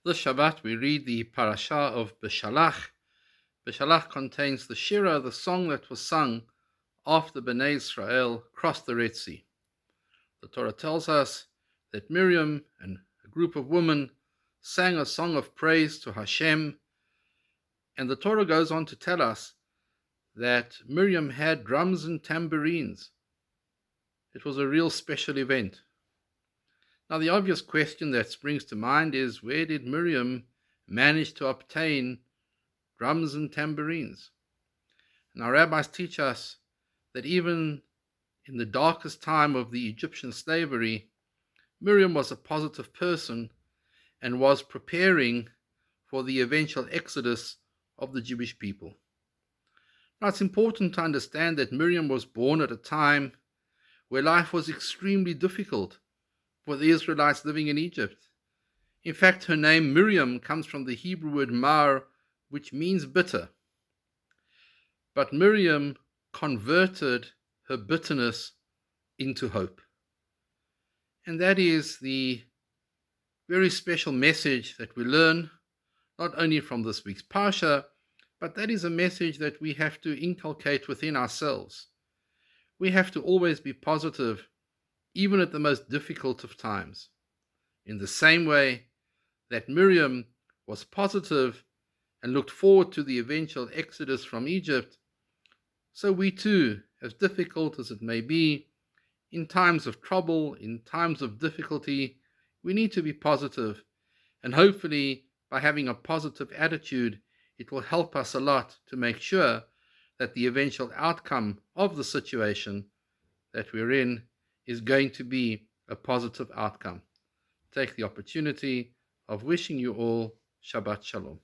This Shabbat we read the Parashah of Beshalach. Beshalach contains the Shira, the song that was sung after Bnei Israel crossed the Red Sea. The Torah tells us that Miriam and a group of women sang a song of praise to Hashem, and the Torah goes on to tell us that Miriam had drums and tambourines. It was a real special event. Now, the obvious question that springs to mind is, where did Miriam manage to obtain drums and tambourines? And our rabbis teach us that even in the darkest time of the Egyptian slavery, Miriam was a positive person and was preparing for the eventual exodus of the Jewish people. Now, it's important to understand that Miriam was born at a time where life was extremely difficult for the Israelites living in Egypt. In fact, her name Miriam comes from the Hebrew word mar, which means bitter. But Miriam converted her bitterness into hope. And that is the very special message that we learn, not only from this week's Parsha, but that is a message that we have to inculcate within ourselves. We have to always be positive, even at the most difficult of times. In the same way that Miriam was positive and looked forward to the eventual exodus from Egypt, so we too, as difficult as it may be, in times of trouble, in times of difficulty, we need to be positive. And hopefully, by having a positive attitude, it will help us a lot to make sure that the eventual outcome of the situation that we're in is going to be a positive outcome. Take the opportunity of wishing you all Shabbat Shalom.